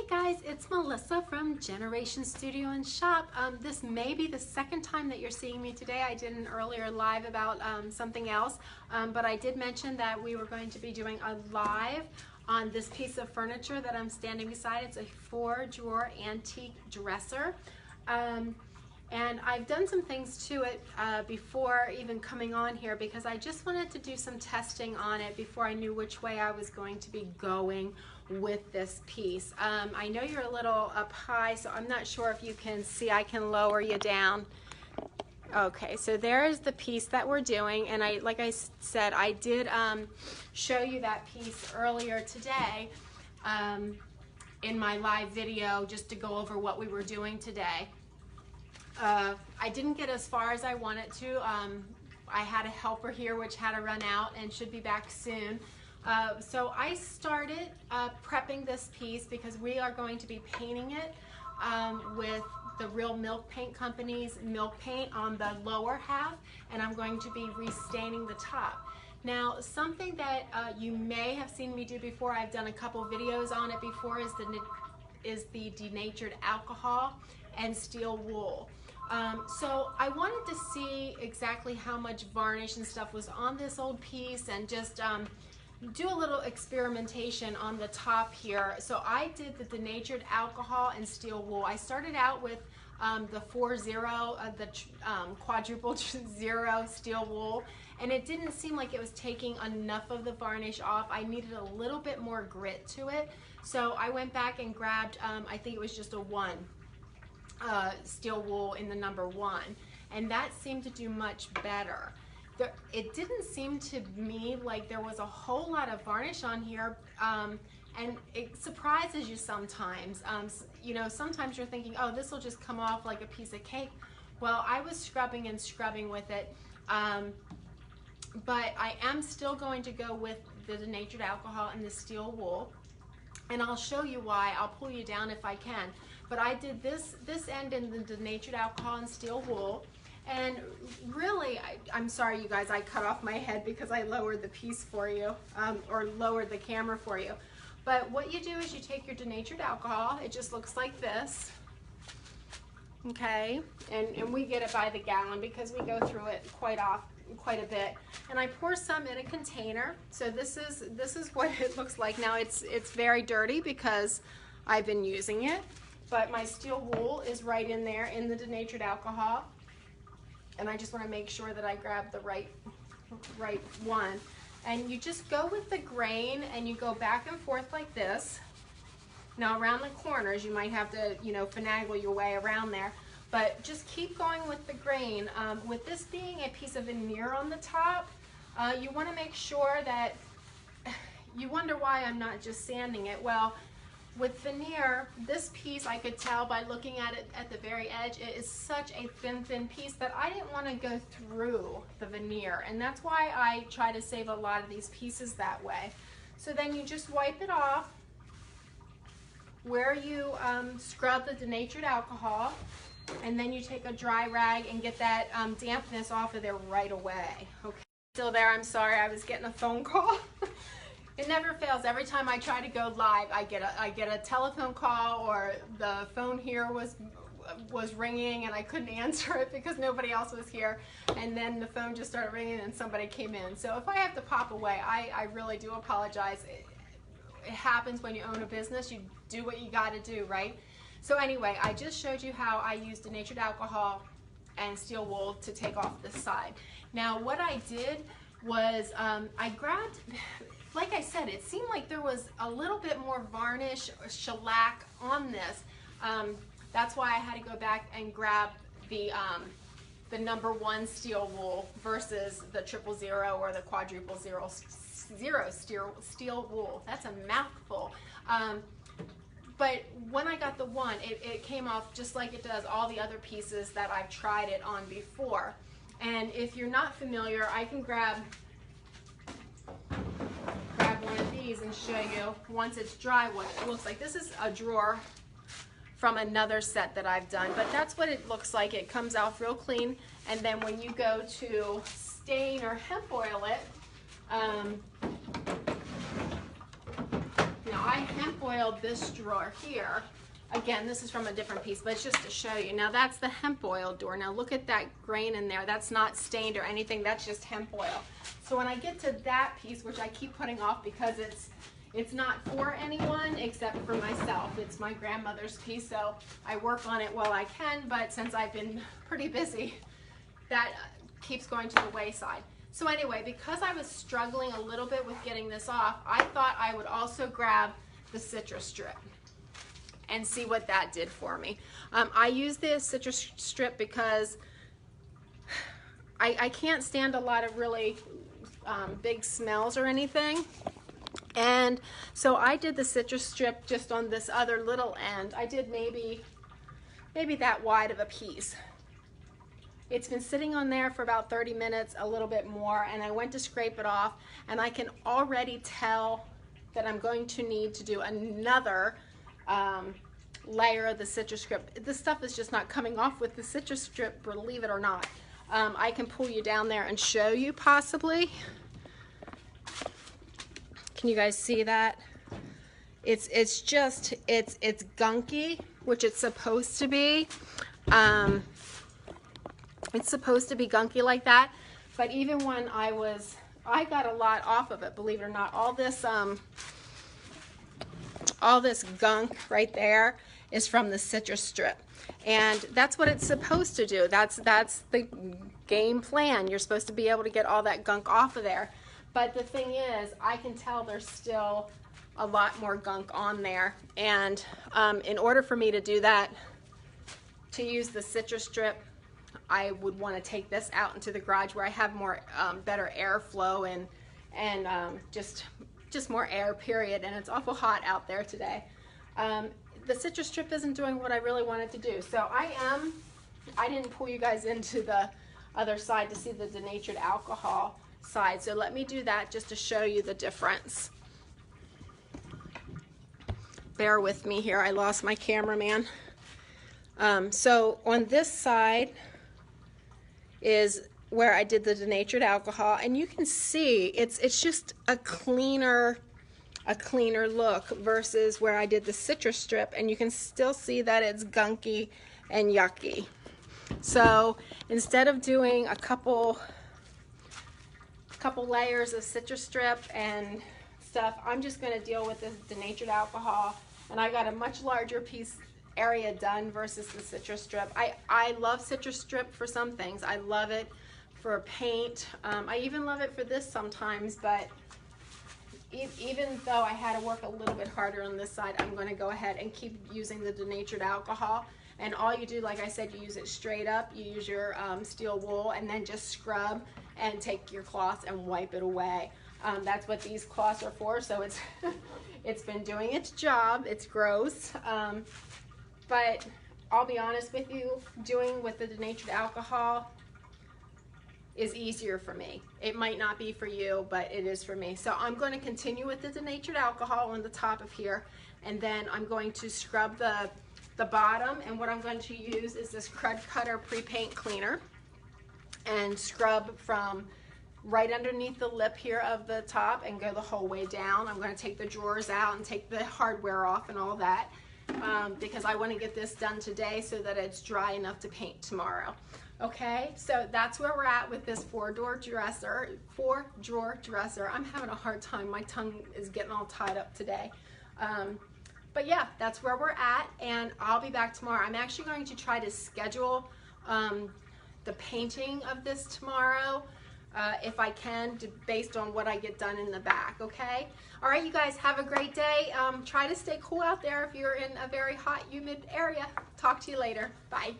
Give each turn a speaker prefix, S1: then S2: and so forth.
S1: Hey guys, it's Melissa from Generation Studio and Shop. This may be the second time that you're seeing me today. I did an earlier live about something else, but I did mention that we were going to be doing a live on this piece of furniture that I'm standing beside. It's a 4-drawer antique dresser. And I've done some things to it before even coming on here because I just wanted to do some testing on it before I knew which way I was going to be going with this piece. I know you're a little up high, so I'm not sure if you can see. I can lower you down. Okay, so there's the piece that we're doing, and like I said, I did show you that piece earlier today in my live video just to go over what we were doing today. I didn't get as far as I wanted to. I had a helper here which had to run out and should be back soon. So I started prepping this piece because we are going to be painting it with the Real Milk Paint Company's milk paint on the lower half, and I'm going to be restaining the top. Now, something that you may have seen me do before, I've done a couple videos on it before, is the denatured alcohol and steel wool. So I wanted to see exactly how much varnish and stuff was on this old piece and just do a little experimentation on the top here. So I did the denatured alcohol and steel wool. I started out with the 4-0, the quadruple 0 steel wool, and it didn't seem like it was taking enough of the varnish off. I needed a little bit more grit to it. So I went back and grabbed, I think it was just a 1. Steel wool in the number 1, and that seemed to do much better. It didn't seem to me like there was a whole lot of varnish on here, and it surprises you sometimes. You know, sometimes you're thinking, oh, this will just come off like a piece of cake. Well, I was scrubbing and scrubbing with it, but I am still going to go with the denatured alcohol and the steel wool, and I'll show you why. I'll pull you down if I can. But I did this end in the denatured alcohol and steel wool, and really, I'm sorry you guys, I cut off my head because I lowered the piece for you, or lowered the camera for you. But what you do is you take your denatured alcohol, it just looks like this, okay, and we get it by the gallon because we go through it quite a bit, and I pour some in a container. So this is what it looks like. Now it's very dirty because I've been using it, but my steel wool is right in there in the denatured alcohol, and I just want to make sure that I grab the right one. And you just go with the grain and you go back and forth like this. Now around the corners you might have to, you know, finagle your way around there, but just keep going with the grain. With this being a piece of veneer on the top, you want to make sure that, you wonder why I'm not just sanding it. Well, with veneer, this piece I could tell by looking at it at the very edge, it is such a thin piece that I didn't want to go through the veneer, and that's why I try to save a lot of these pieces that way. So then you just wipe it off where you scrub the denatured alcohol, and then you take a dry rag and get that dampness off of there right away. Okay, still there? I'm sorry, I was getting a phone call. It never fails. Every time I try to go live, I get a telephone call, or the phone here was ringing and I couldn't answer it because nobody else was here, and then the phone just started ringing and somebody came in. So if I have to pop away, I really do apologize. It happens when you own a business. You do what you got to do, right? So anyway, I just showed you how I used denatured alcohol and steel wool to take off this side. Now what I did was I grabbed, like I said, it seemed like there was a little bit more varnish or shellac on this. That's why I had to go back and grab the number 1 steel wool versus the 000 or the quadruple 0 steel wool. That's a mouthful. But when I got the 1, it came off just like it does all the other pieces that I've tried it on before. And if you're not familiar, I can grab one of these and show you once it's dry what it looks like. This is a drawer from another set that I've done, but that's what it looks like. It comes off real clean, and then when you go to stain or hemp oil it, now I hemp oiled this drawer here. Again, this is from a different piece, but it's just to show you. Now that's the hemp oil door. Now look at that grain in there. That's not stained or anything. That's just hemp oil. So when I get to that piece, which I keep putting off because it's not for anyone except for myself. It's my grandmother's piece, so I work on it while I can, but since I've been pretty busy, that keeps going to the wayside. So anyway, because I was struggling a little bit with getting this off, I thought I would also grab the citrus strip and see what that did for me. I use this citrus strip because I can't stand a lot of really big smells or anything. And so I did the citrus strip just on this other little end. I did maybe that wide of a piece. It's been sitting on there for about 30 minutes, a little bit more, and I went to scrape it off, and I can already tell that I'm going to need to do another layer of the citrus strip. This stuff is just not coming off with the citrus strip, believe it or not. I can pull you down there and show you possibly. Can you guys see that? It's gunky, which it's supposed to be. It's supposed to be gunky like that, but even when I got a lot off of it, believe it or not. All this gunk right there is from the citrus strip, and that's what it's supposed to do. That's the game plan. You're supposed to be able to get all that gunk off of there. But the thing is, I can tell there's still a lot more gunk on there, and in order for me to do that, to use the citrus strip, I would want to take this out into the garage where I have more better airflow and just more air, period. And it's awful hot out there today. The citrus strip isn't doing what I really wanted to do. So I didn't pull you guys into the other side to see the denatured alcohol side. So let me do that just to show you the difference. Bear with me here. I lost my cameraman. So on this side is where I did the denatured alcohol, and you can see it's just a cleaner look versus where I did the citrus strip, and you can still see that it's gunky and yucky. So instead of doing a couple layers of citrus strip and stuff, I'm just going to deal with this denatured alcohol, and I got a much larger piece area done versus the citrus strip. I love citrus strip for some things. I love it for paint. I even love it for this sometimes, but even though I had to work a little bit harder on this side, I'm going to go ahead and keep using the denatured alcohol. And all you do, like I said, you use it straight up. You use your steel wool and then just scrub and take your cloth and wipe it away. That's what these cloths are for. So it's been doing its job. It's gross. But I'll be honest with you, doing with the denatured alcohol is easier for me. It might not be for you, but it is for me. So I'm going to continue with the denatured alcohol on the top of here, and then I'm going to scrub the bottom, and what I'm going to use is this Crud Cutter pre-paint cleaner and scrub from right underneath the lip here of the top and go the whole way down. I'm going to take the drawers out and take the hardware off and all that. Because I want to get this done today so that it's dry enough to paint tomorrow. Okay, so that's where we're at with this four-drawer dresser. I'm having a hard time. My tongue is getting all tied up today. But yeah, that's where we're at, and I'll be back tomorrow. I'm actually going to try to schedule the painting of this tomorrow. If I can, based on what I get done in the back, okay? All right, you guys, have a great day. Try to stay cool out there if you're in a very hot, humid area. Talk to you later. Bye.